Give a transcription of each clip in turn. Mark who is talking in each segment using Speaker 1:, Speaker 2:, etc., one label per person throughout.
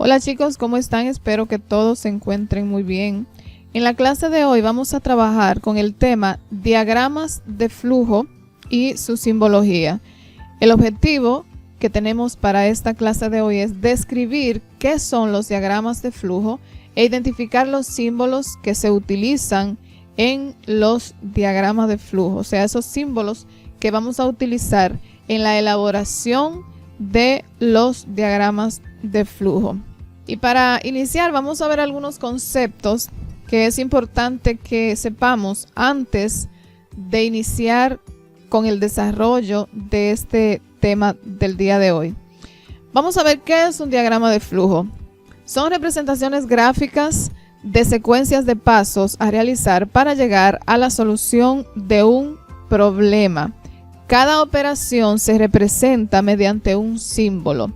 Speaker 1: Hola chicos, ¿cómo están? Espero que todos se encuentren muy bien. En la clase de hoy vamos a trabajar con el tema diagramas de flujo y su simbología. El objetivo que tenemos para esta clase de hoy es describir qué son los diagramas de flujo e identificar los símbolos que se utilizan en los diagramas de flujo, o sea, esos símbolos que vamos a utilizar en la elaboración de los diagramas de flujo. Y para iniciar vamos a ver algunos conceptos que es importante que sepamos antes de iniciar con el desarrollo de este tema del día de hoy. Vamos a ver qué es un diagrama de flujo. Son representaciones gráficas de secuencias de pasos a realizar para llegar a la solución de un problema. Cada operación se representa mediante un símbolo.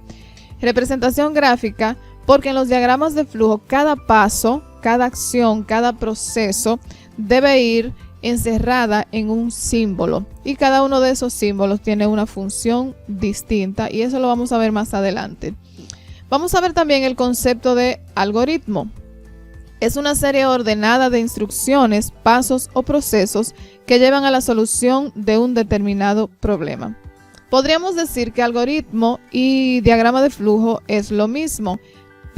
Speaker 1: Representación gráfica porque en los diagramas de flujo cada paso, cada acción, cada proceso debe ir encerrada en un símbolo y cada uno de esos símbolos tiene una función distinta y eso lo vamos a ver más adelante. Vamos a ver también el concepto de algoritmo. Es una serie ordenada de instrucciones, pasos o procesos que llevan a la solución de un determinado problema. Podríamos decir que algoritmo y diagrama de flujo es lo mismo,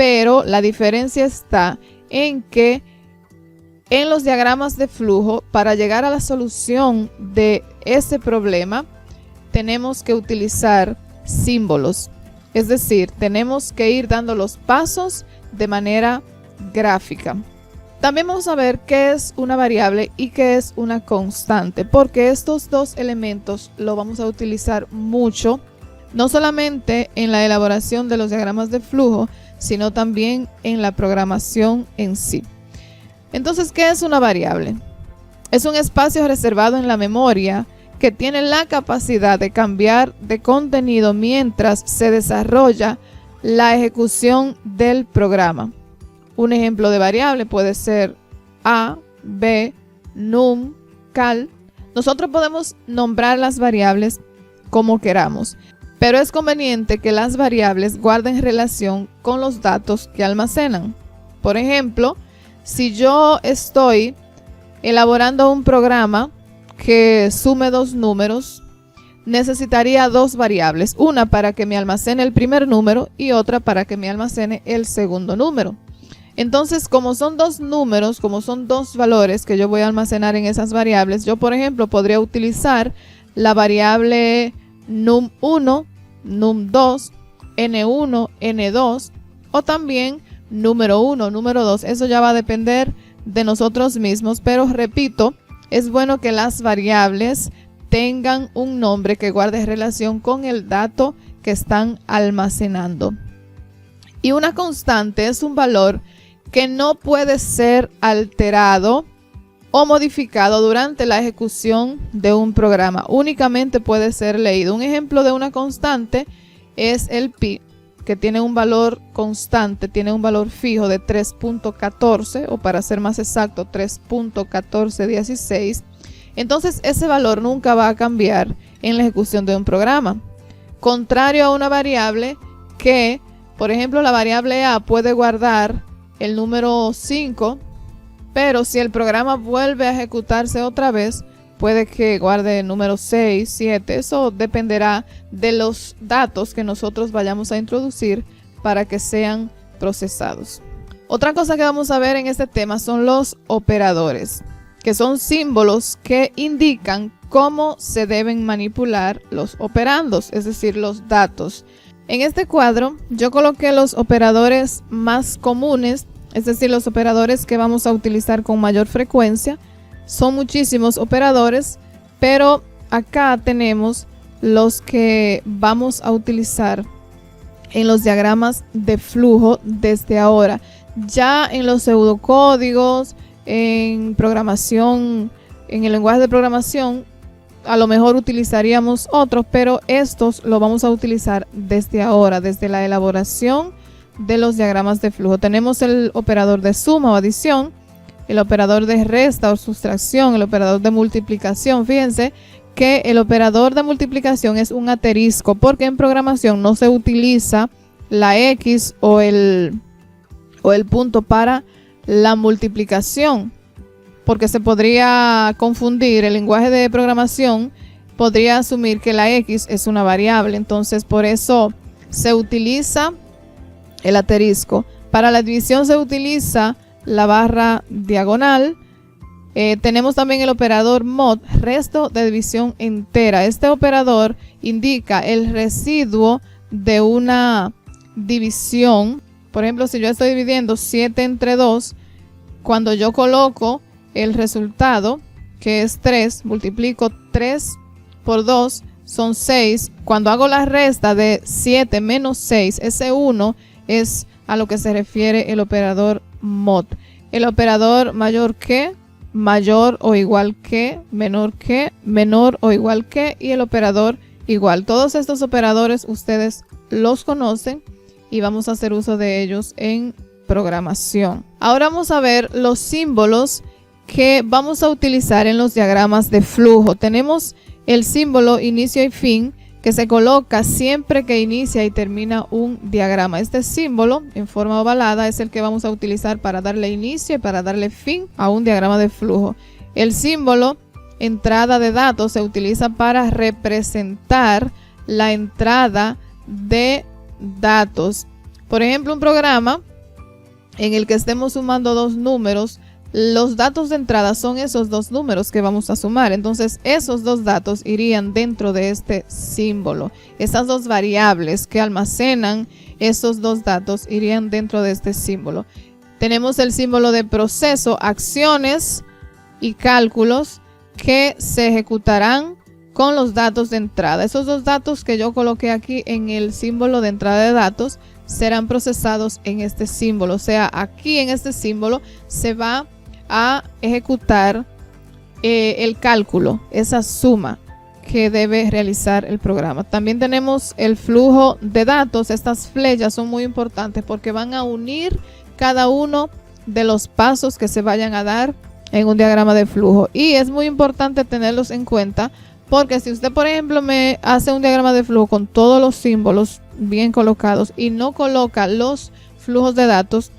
Speaker 1: pero la diferencia está en que en los diagramas de flujo, para llegar a la solución de ese problema, tenemos que utilizar símbolos. Es decir, tenemos que ir dando los pasos de manera gráfica. También vamos a ver qué es una variable y qué es una constante, porque estos dos elementos lo vamos a utilizar mucho, no solamente en la elaboración de los diagramas de flujo, sino también en la programación en sí. Entonces, ¿qué es una variable? Es un espacio reservado en la memoria que tiene la capacidad de cambiar de contenido mientras se desarrolla la ejecución del programa. Un ejemplo de variable puede ser A, B, num, cal. Nosotros podemos nombrar las variables como queramos, pero es conveniente que las variables guarden relación con los datos que almacenan. Por ejemplo, si yo estoy elaborando un programa que sume dos números, necesitaría dos variables, una para que me almacene el primer número y otra para que me almacene el segundo número. Entonces, como son dos números, como son dos valores que yo voy a almacenar en esas variables, yo, por ejemplo, podría utilizar la variable num1, num2, n1, n2 o también número 1, número 2. Eso ya va a depender de nosotros mismos, pero repito, es bueno que las variables tengan un nombre que guarde relación con el dato que están almacenando. Y una constante es un valor que no puede ser alterado o modificado durante la ejecución de un programa. Únicamente puede ser leído. Un ejemplo de una constante es el pi, que tiene un valor constante, tiene un valor fijo de 3.14 o para ser más exacto 3.1416. Entonces ese valor nunca va a cambiar en la ejecución de un programa. Contrario a una variable que, por ejemplo, la variable A puede guardar el número 5, pero si el programa vuelve a ejecutarse otra vez, puede que guarde el número 6, 7. Eso dependerá de los datos que nosotros vayamos a introducir para que sean procesados. Otra cosa que vamos a ver en este tema son los operadores, que son símbolos que indican cómo se deben manipular los operandos, es decir, los datos. En este cuadro yo coloqué los operadores más comunes, es decir, los operadores que vamos a utilizar con mayor frecuencia. Son muchísimos operadores, pero acá tenemos los que vamos a utilizar en los diagramas de flujo desde ahora. Ya en los pseudocódigos, en programación, en el lenguaje de programación, a lo mejor utilizaríamos otros, pero estos los vamos a utilizar desde ahora, desde la elaboración de los diagramas de flujo. Tenemos el operador de suma o adición, el operador de resta o sustracción, el operador de multiplicación. Fíjense que el operador de multiplicación es un asterisco porque en programación no se utiliza la X o el punto para la multiplicación, porque se podría confundir. El lenguaje de programación podría asumir que la X es una variable, entonces por eso se utiliza el asterisco. Para la división se utiliza la barra diagonal. Tenemos también el operador mod, resto de división entera. Este operador indica el residuo de una división. Por ejemplo, si yo estoy dividiendo 7 entre 2, cuando yo coloco el resultado, que es 3, multiplico 3 por 2, son 6. Cuando hago la resta de 7 menos 6, ese 1 es a lo que se refiere el operador mod. El operador mayor que, mayor o igual que, menor o igual que, y el operador igual. Todos estos operadores ustedes los conocen y vamos a hacer uso de ellos en programación. Ahora vamos a ver los símbolos que vamos a utilizar en los diagramas de flujo. Tenemos el símbolo inicio y fin, que se coloca siempre que inicia y termina un diagrama. Este símbolo en forma ovalada es el que vamos a utilizar para darle inicio y para darle fin a un diagrama de flujo. El símbolo entrada de datos se utiliza para representar la entrada de datos. Por ejemplo, un programa en el que estemos sumando dos números, los datos de entrada son esos dos números que vamos a sumar. Entonces esos dos datos irían dentro de este símbolo. Esas dos variables que almacenan esos dos datos irían dentro de este símbolo. Tenemos el símbolo de proceso, acciones y cálculos que se ejecutarán con los datos de entrada. Esos dos datos que yo coloqué aquí en el símbolo de entrada de datos serán procesados en este símbolo. O sea, aquí en este símbolo se va a ejecutar el cálculo, esa suma que debe realizar el programa. También tenemos el flujo de datos. Estas flechas son muy importantes porque van a unir cada uno de los pasos que se vayan a dar en un diagrama de flujo, y es muy importante tenerlos en cuenta, porque si usted, por ejemplo, me hace un diagrama de flujo con todos los símbolos bien colocados y no coloca los flujos de datos,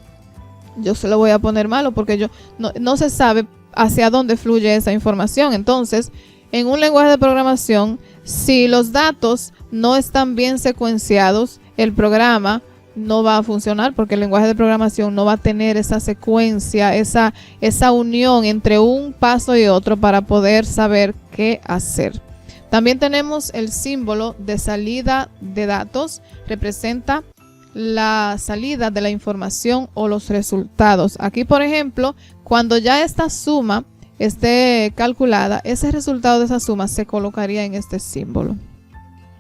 Speaker 1: yo se lo voy a poner malo, porque no se sabe hacia dónde fluye esa información. Entonces, en un lenguaje de programación, si los datos no están bien secuenciados, el programa no va a funcionar, porque el lenguaje de programación no va a tener esa secuencia, esa unión entre un paso y otro para poder saber qué hacer. También tenemos el símbolo de salida de datos, representa la salida de la información o los resultados. Aquí, por ejemplo, cuando ya esta suma esté calculada, ese resultado de esa suma se colocaría en este símbolo.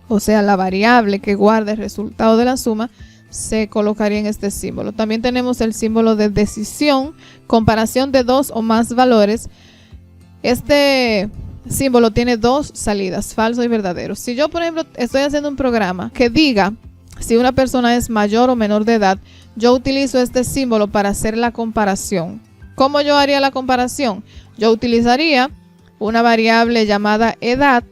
Speaker 1: O sea, la variable que guarda el resultado de la suma se colocaría en este símbolo. También tenemos el símbolo de decisión, comparación de dos o más valores. Este símbolo tiene dos salidas, falso y verdadero. Si yo, por ejemplo, estoy haciendo un programa que diga si una persona es mayor o menor de edad, yo utilizo este símbolo para hacer la comparación. ¿Cómo yo haría la comparación? Yo utilizaría una variable llamada edad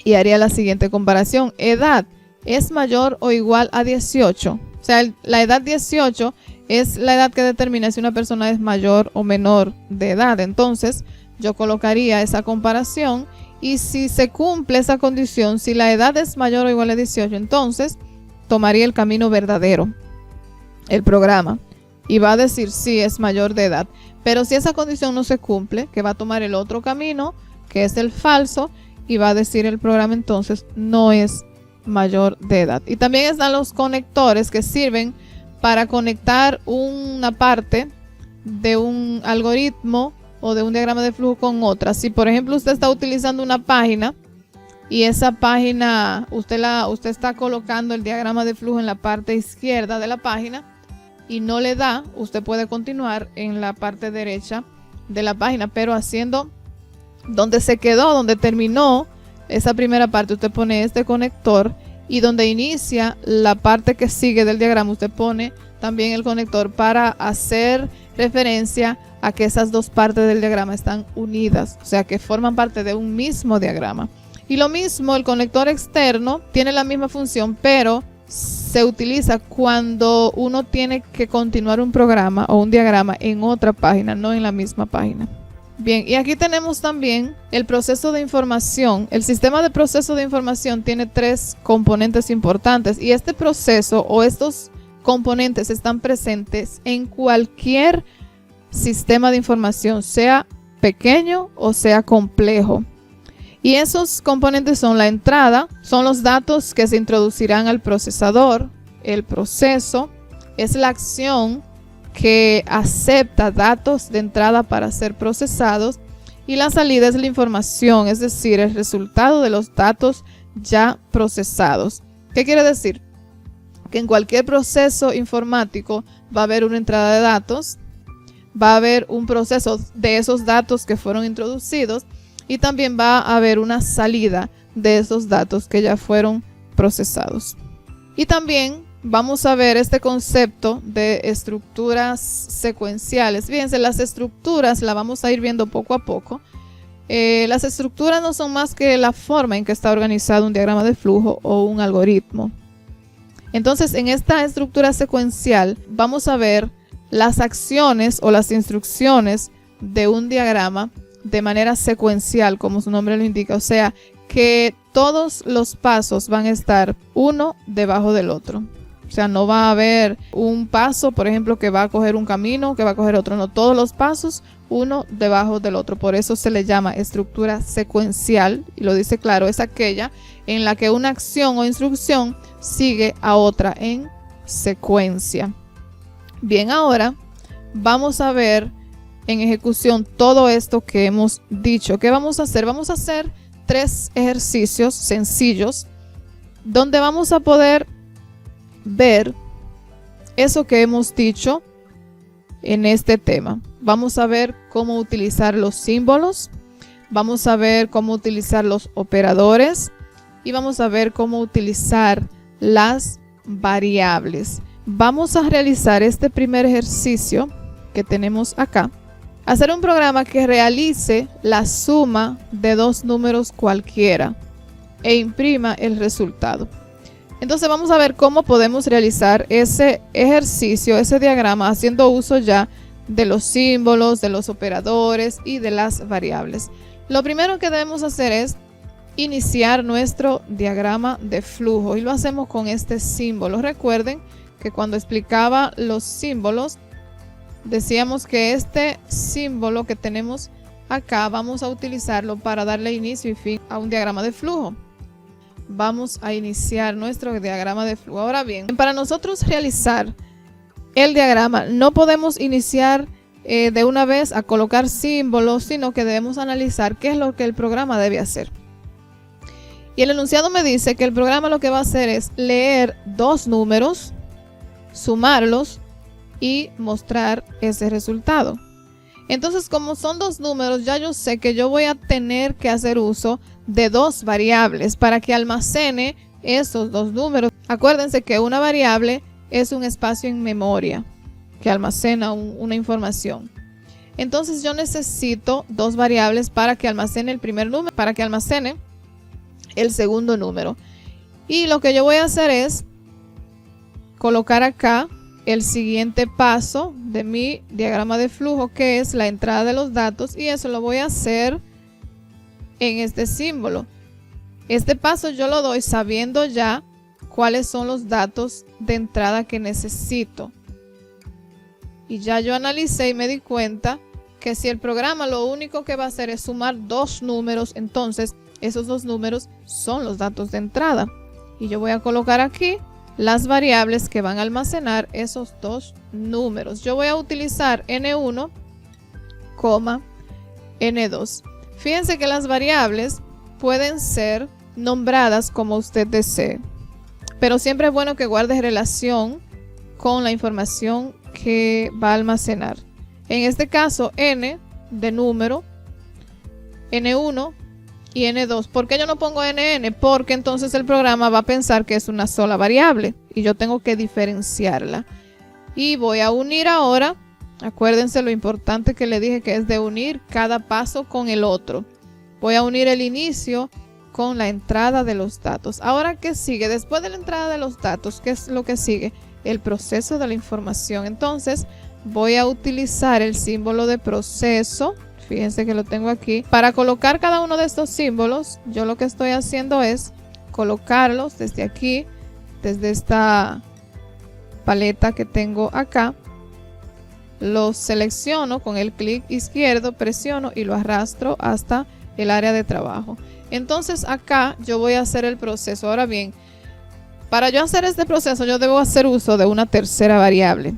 Speaker 1: y haría la siguiente comparación. Edad es mayor o igual a 18. O sea, la edad 18 es la edad que determina si una persona es mayor o menor de edad. Entonces, yo colocaría esa comparación, y si se cumple esa condición, si la edad es mayor o igual a 18, entonces tomaría el camino verdadero, el programa, y va a decir si es mayor de edad. Pero si esa condición no se cumple, que va a tomar el otro camino, que es el falso, y va a decir el programa entonces no es mayor de edad. Y también están los conectores, que sirven para conectar una parte de un algoritmo o de un diagrama de flujo con otra. Si, por ejemplo, usted está utilizando una página y esa página, usted está colocando el diagrama de flujo en la parte izquierda de la página y no le da, usted puede continuar en la parte derecha de la página, pero haciendo donde se quedó, donde terminó esa primera parte, usted pone este conector, y donde inicia la parte que sigue del diagrama, usted pone también el conector para hacer referencia a que esas dos partes del diagrama están unidas, o sea que forman parte de un mismo diagrama. Y lo mismo, el conector externo tiene la misma función, pero se utiliza cuando uno tiene que continuar un programa o un diagrama en otra página, no en la misma página. Bien, y aquí tenemos también el proceso de información. El sistema de proceso de información tiene 3 componentes importantes y este proceso o estos componentes están presentes en cualquier sistema de información, sea pequeño o sea complejo. Y esos componentes son la entrada, son los datos que se introducirán al procesador. El proceso es la acción que acepta datos de entrada para ser procesados. Y la salida es la información, es decir, el resultado de los datos ya procesados. ¿Qué quiere decir? Que en cualquier proceso informático va a haber una entrada de datos, va a haber un proceso de esos datos que fueron introducidos y también va a haber una salida de esos datos que ya fueron procesados. Y también vamos a ver este concepto de estructuras secuenciales. Fíjense, las estructuras las vamos a ir viendo poco a poco. Las estructuras no son más que la forma en que está organizado un diagrama de flujo o un algoritmo. Entonces, en esta estructura secuencial vamos a ver las acciones o las instrucciones de un diagrama de manera secuencial, como su nombre lo indica, o sea, que todos los pasos van a estar uno debajo del otro. O sea, no va a haber un paso, por ejemplo, que va a coger un camino, que va a coger otro. No, todos los pasos uno debajo del otro. Por eso se le llama estructura secuencial. Y lo dice claro, es aquella en la que una acción o instrucción sigue a otra en secuencia. Bien, ahora vamos a ver en ejecución todo esto que hemos dicho. ¿Qué vamos a hacer? Vamos a hacer 3 ejercicios sencillos donde vamos a poder ver eso que hemos dicho en este tema. Vamos a ver cómo utilizar los símbolos, vamos a ver cómo utilizar los operadores y vamos a ver cómo utilizar las variables. Vamos a realizar este primer ejercicio que tenemos acá. Hacer un programa que realice la suma de 2 números cualquiera e imprima el resultado. Entonces vamos a ver cómo podemos realizar ese ejercicio, ese diagrama, haciendo uso ya de los símbolos, de los operadores y de las variables. Lo primero que debemos hacer es iniciar nuestro diagrama de flujo y lo hacemos con este símbolo. Recuerden que cuando explicaba los símbolos, decíamos que este símbolo que tenemos acá vamos a utilizarlo para darle inicio y fin a un diagrama de flujo. Vamos a iniciar nuestro diagrama de flujo. Ahora bien, para nosotros realizar el diagrama no podemos iniciar de una vez a colocar símbolos, sino que debemos analizar qué es lo que el programa debe hacer. Y el enunciado me dice que el programa lo que va a hacer es leer 2 números, sumarlos y mostrar ese resultado. Entonces, como son 2 números, ya yo sé que yo voy a tener que hacer uso de 2 variables para que almacene esos 2 números. Acuérdense que una variable es un espacio en memoria que almacena una información. Entonces yo necesito 2 variables para que almacene el primer número, para que almacene el segundo número. Y lo que yo voy a hacer es colocar acá el siguiente paso de mi diagrama de flujo, que es la entrada de los datos, y eso lo voy a hacer en este símbolo. Este paso yo lo doy sabiendo ya cuáles son los datos de entrada que necesito. Y ya yo analicé y me di cuenta que si el programa lo único que va a hacer es sumar 2 números, entonces esos 2 números son los datos de entrada. Y yo voy a colocar aquí las variables que van a almacenar esos 2 números. Yo voy a utilizar N1, N2. Fíjense que las variables pueden ser nombradas como usted desee, pero siempre es bueno que guarde relación con la información que va a almacenar. En este caso, N de número, N1 y N2. ¿Por qué yo no pongo NN? Porque entonces el programa va a pensar que es una sola variable y yo tengo que diferenciarla. Y voy a unir ahora, acuérdense lo importante que le dije que es de unir cada paso con el otro. Voy a unir el inicio con la entrada de los datos. Ahora, ¿qué sigue? Después de la entrada de los datos, ¿qué es lo que sigue? El proceso de la información. Entonces, voy a utilizar el símbolo de proceso. Fíjense que lo tengo aquí. Para colocar cada uno de estos símbolos, yo lo que estoy haciendo es colocarlos desde aquí, desde esta paleta que tengo acá. Los selecciono con el clic izquierdo, presiono y lo arrastro hasta el área de trabajo. Entonces acá yo voy a hacer el proceso. Ahora bien, para yo hacer este proceso yo debo hacer uso de una tercera variable.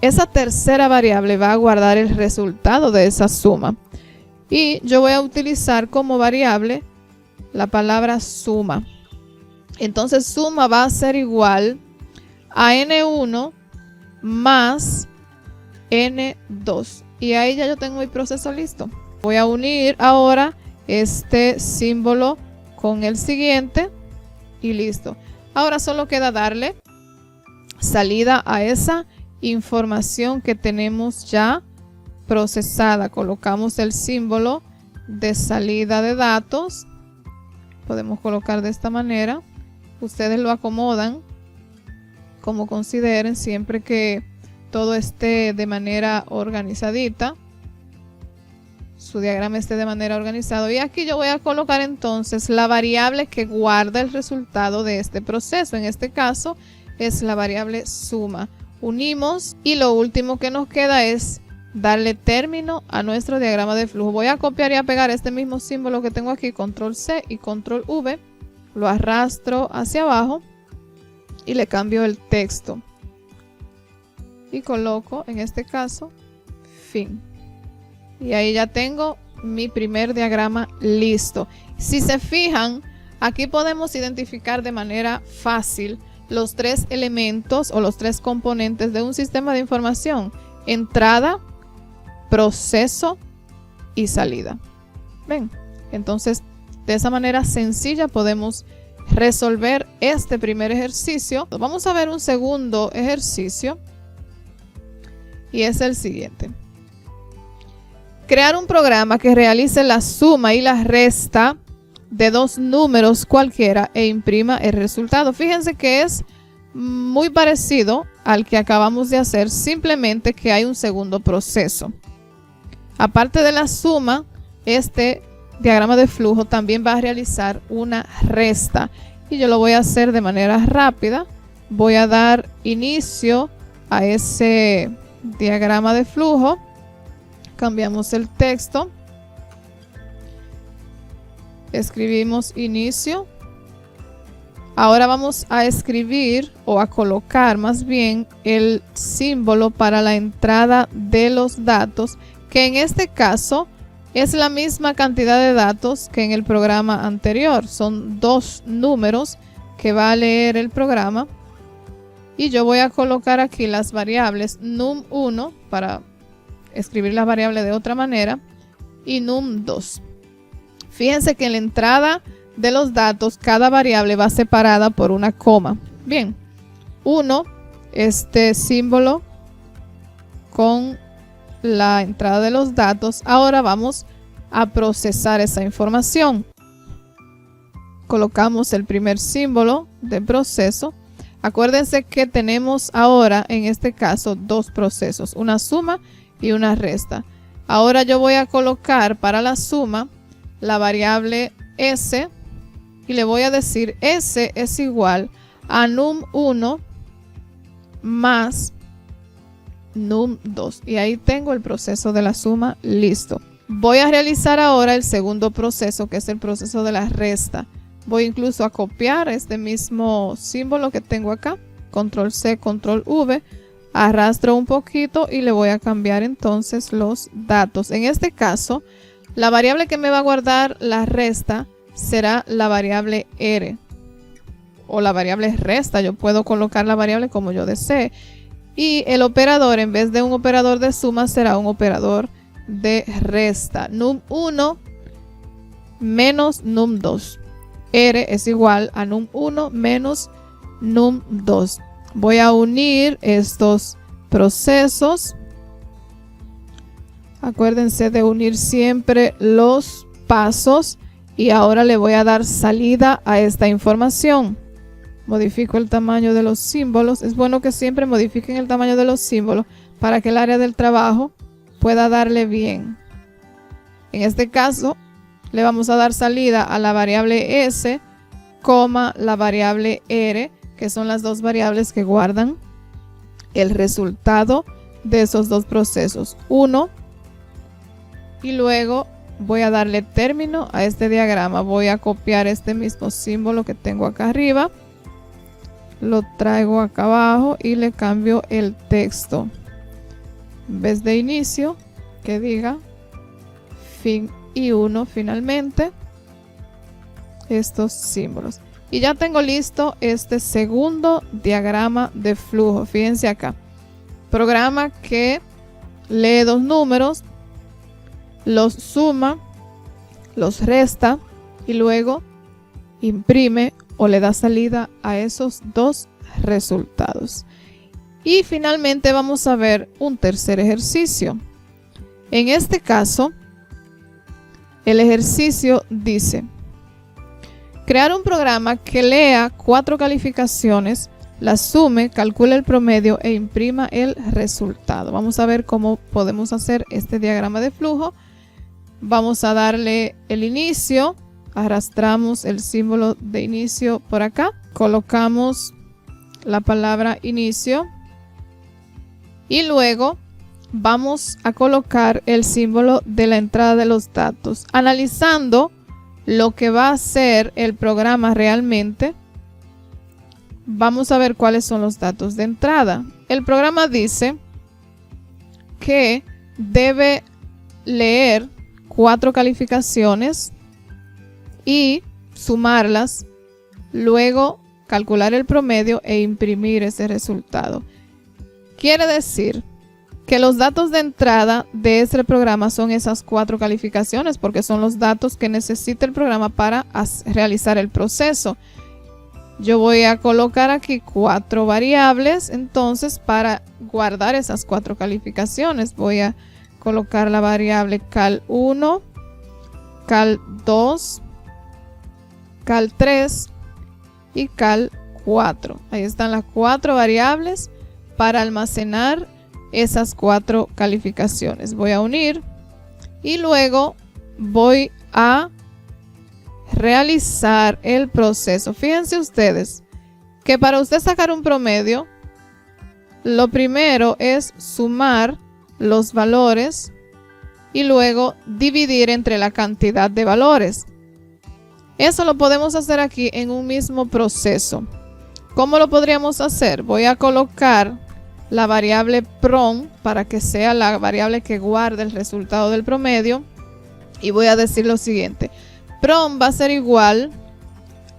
Speaker 1: Esa tercera variable va a guardar el resultado de esa suma. Y yo voy a utilizar como variable la palabra suma. Entonces suma va a ser igual a N1 más N2. Y ahí ya yo tengo mi proceso listo. Voy a unir ahora este símbolo con el siguiente y listo. Ahora solo queda darle salida a esa información que tenemos ya procesada. Colocamos el símbolo de salida de datos. Podemos colocar de esta manera. Ustedes lo acomodan como consideren, siempre que todo esté de manera organizadita. Su diagrama esté de manera organizado. Y aquí yo voy a colocar entonces la variable que guarda el resultado de este proceso. En este caso es la variable suma. Unimos y lo último que nos queda es darle término a nuestro diagrama de flujo. Voy a copiar y a pegar este mismo símbolo que tengo aquí, control C y control V. Lo arrastro hacia abajo y le cambio el texto. Y coloco en este caso fin. Y ahí ya tengo mi primer diagrama listo. Si se fijan, aquí podemos identificar de manera fácil los tres elementos o los tres componentes de un sistema de información: entrada, proceso y salida. ¿Ven? Entonces, de esa manera sencilla podemos resolver este primer ejercicio. Vamos a ver un segundo ejercicio y es el siguiente. Crear un programa que realice la suma y la resta de dos números cualquiera e imprima el resultado. Fíjense que es muy parecido al que acabamos de hacer, simplemente que hay un segundo proceso. Aparte de la suma, este diagrama de flujo también va a realizar una resta. Y yo lo voy a hacer de manera rápida. Voy a dar inicio a ese diagrama de flujo. Cambiamos el texto. Escribimos inicio. Ahora vamos a escribir o a colocar más bien el símbolo para la entrada de los datos, que en este caso es la misma cantidad de datos que en el programa anterior. Son dos números que va a leer el programa. Y yo voy a colocar aquí las variables num1 para escribir las variables de otra manera y num2. Fíjense que en la entrada de los datos cada variable va separada por una coma. Bien, 1, este símbolo con la entrada de los datos. Ahora vamos a procesar esa información. Colocamos el primer símbolo de proceso. Acuérdense que tenemos ahora en este caso dos procesos, una suma y una resta. Ahora yo voy a colocar para la suma la variable s y le voy a decir s es igual a num1 más num2. Y ahí tengo el proceso de la suma listo. Voy a realizar ahora el segundo proceso, que es el proceso de la resta. Voy incluso a copiar este mismo símbolo que tengo acá, control C, control V. Arrastro un poquito y le voy a cambiar entonces los datos. En este caso, la variable que me va a guardar la resta será la variable R o la variable resta. Yo puedo colocar la variable como yo desee. Y el operador, en vez de un operador de suma, será un operador de resta. Num1 menos num2. R es igual a num1 menos num2. Voy a unir estos procesos. Acuérdense de unir siempre los pasos Y ahora le voy a dar salida a esta información. Modifico el tamaño de los símbolos. Es bueno que siempre modifiquen el tamaño de los símbolos para que el área del trabajo pueda darle bien. En este caso, le vamos a dar salida a la variable S, la variable R, que son las dos variables que guardan el resultado de esos dos procesos. Uno, y luego voy a darle término a este diagrama. Voy a copiar este mismo símbolo que tengo acá arriba. Lo traigo acá abajo y le cambio el texto. En vez de inicio, que diga fin y 1 finalmente. Estos símbolos. Y ya tengo listo este segundo diagrama de flujo. Fíjense acá. Programa que lee dos números, los suma, los resta y luego imprime o le da salida a esos dos resultados. Y finalmente vamos a ver un tercer ejercicio. En este caso, el ejercicio dice: crear un programa que lea 4 calificaciones, las sume, calcule el promedio e imprima el resultado. Vamos a ver cómo podemos hacer este diagrama de flujo. Vamos a darle el inicio, arrastramos el símbolo de inicio por acá, colocamos la palabra inicio y luego vamos a colocar el símbolo de la entrada de los datos, analizando lo que va a hacer el programa realmente. Vamos a ver cuáles son los datos de entrada. El programa dice que debe leer 4 calificaciones y sumarlas, luego calcular el promedio e imprimir ese resultado. Quiere decir que los datos de entrada de este programa son esas 4 calificaciones, porque son los datos que necesita el programa para realizar el proceso. Yo voy a colocar aquí 4 variables, entonces para guardar esas 4 calificaciones voy a colocar la variable cal1, cal2, cal3 y cal4. Ahí están las 4 variables para almacenar esas 4 calificaciones. Voy a unir y luego voy a realizar el proceso. Fíjense ustedes que para usted sacar un promedio, lo primero es sumar los valores y luego dividir entre la cantidad de valores. Eso lo podemos hacer aquí en un mismo proceso. ¿Cómo lo podríamos hacer? Voy a colocar la variable prom para que sea la variable que guarde el resultado del promedio y voy a decir lo siguiente: prom va a ser igual,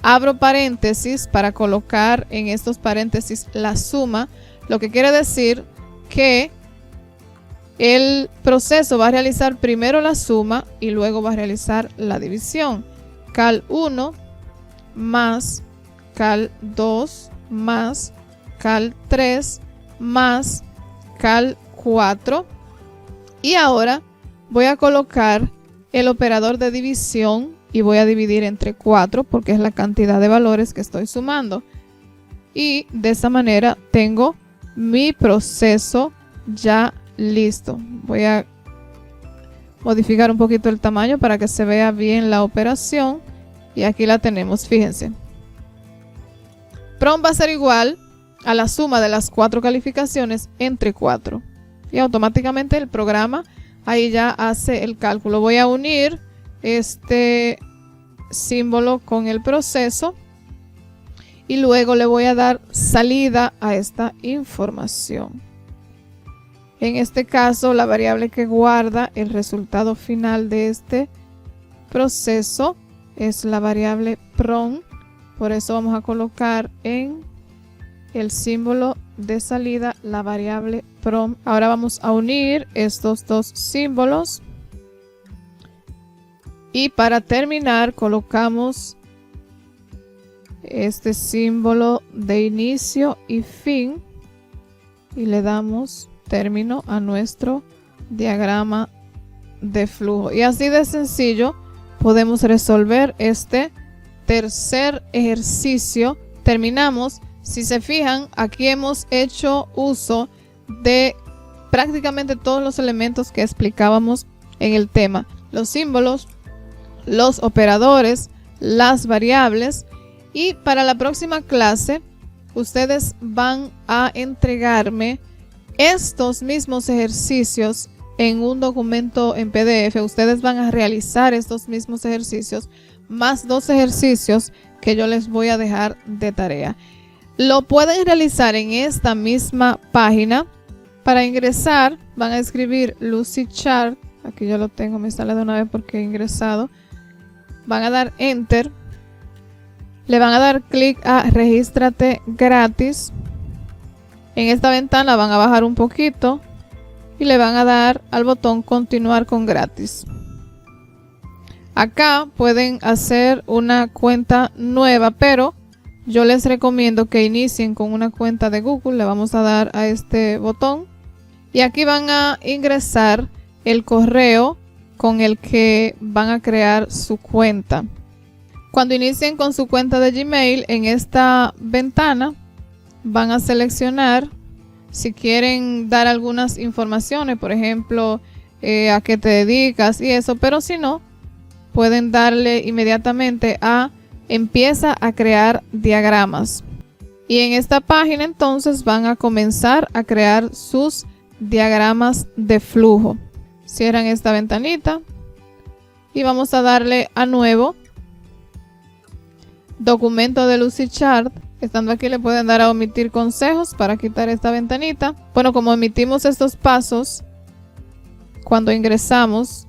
Speaker 1: abro paréntesis para colocar en estos paréntesis la suma, lo que quiere decir que el proceso va a realizar primero la suma y luego va a realizar la división. Cal1 más cal2 más cal3 más cal4. Y ahora voy a colocar el operador de división y voy a dividir entre 4 porque es la cantidad de valores que estoy sumando. Y de esa manera tengo mi proceso ya listo. Voy a modificar un poquito el tamaño para que se vea bien la operación. Y aquí la tenemos, fíjense. Prom va a ser igual a la suma de las 4 calificaciones entre 4. Y automáticamente el programa ahí ya hace el cálculo. Voy a unir este símbolo con el proceso y luego le voy a dar salida a esta información. En este caso, la variable que guarda el resultado final de este proceso es la variable prom. Por eso vamos a colocar en el símbolo de salida la variable prom. Ahora vamos a unir estos dos símbolos. Y para terminar colocamos este símbolo de inicio y fin. Y le damos término a nuestro diagrama de flujo. Y así de sencillo podemos resolver este tercer ejercicio. Terminamos. Si se fijan, aquí hemos hecho uso de prácticamente todos los elementos que explicábamos en el tema. Los símbolos, los operadores, las variables. Y para la próxima clase, ustedes van a entregarme estos mismos ejercicios en un documento en PDF. Ustedes van a realizar estos mismos ejercicios más 2 ejercicios que yo les voy a dejar de tarea. Lo pueden realizar en esta misma página. Para ingresar van a escribir Lucidchart. Aquí yo lo tengo, me sale de una vez porque he ingresado. Van a dar Enter. Le van a dar clic a Regístrate gratis. En esta ventana van a bajar un poquito y le van a dar al botón Continuar con gratis. Acá pueden hacer una cuenta nueva, pero yo les recomiendo que inicien con una cuenta de Google. Le vamos a dar a este botón y aquí van a ingresar el correo con el que van a crear su cuenta. Cuando inicien con su cuenta de Gmail, en esta ventana van a seleccionar si quieren dar algunas informaciones, por ejemplo, a qué te dedicas y eso, pero si no, pueden darle inmediatamente a Empieza a crear diagramas. Y en esta página entonces van a comenzar a crear sus diagramas de flujo. Cierran esta ventanita y vamos a darle a Nuevo. Documento de Lucidchart. Estando aquí le pueden dar a Omitir consejos para quitar esta ventanita. Bueno, como omitimos estos pasos cuando ingresamos,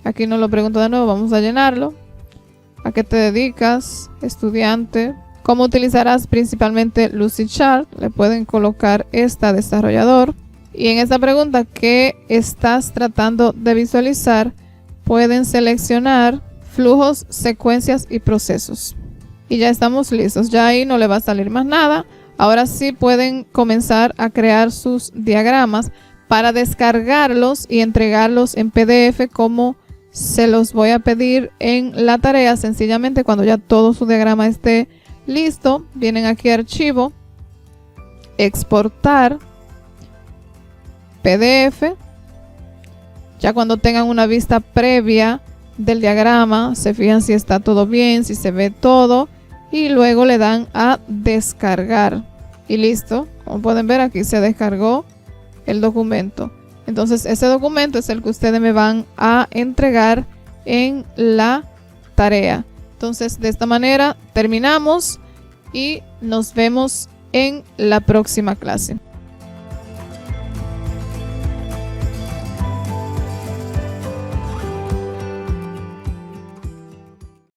Speaker 1: aquí nos lo pregunto de nuevo, vamos a llenarlo. ¿A qué te dedicas? Estudiante. ¿Cómo utilizarás principalmente Lucidchart? Le pueden colocar esta, desarrollador. Y en esta pregunta, ¿qué estás tratando de visualizar? Pueden seleccionar flujos, secuencias y procesos. Y ya estamos listos. Ya ahí no le va a salir más nada. Ahora sí pueden comenzar a crear sus diagramas para descargarlos y entregarlos en PDF como se los voy a pedir en la tarea. Sencillamente cuando ya todo su diagrama esté listo, vienen aquí a Archivo, Exportar, PDF. Ya cuando tengan una vista previa del diagrama, se fijan si está todo bien, si se ve todo, y luego le dan a descargar y listo. Como pueden ver, aquí se descargó el documento. Entonces ese documento es el que ustedes me van a entregar en la tarea. Entonces de esta manera terminamos y nos vemos en la próxima clase.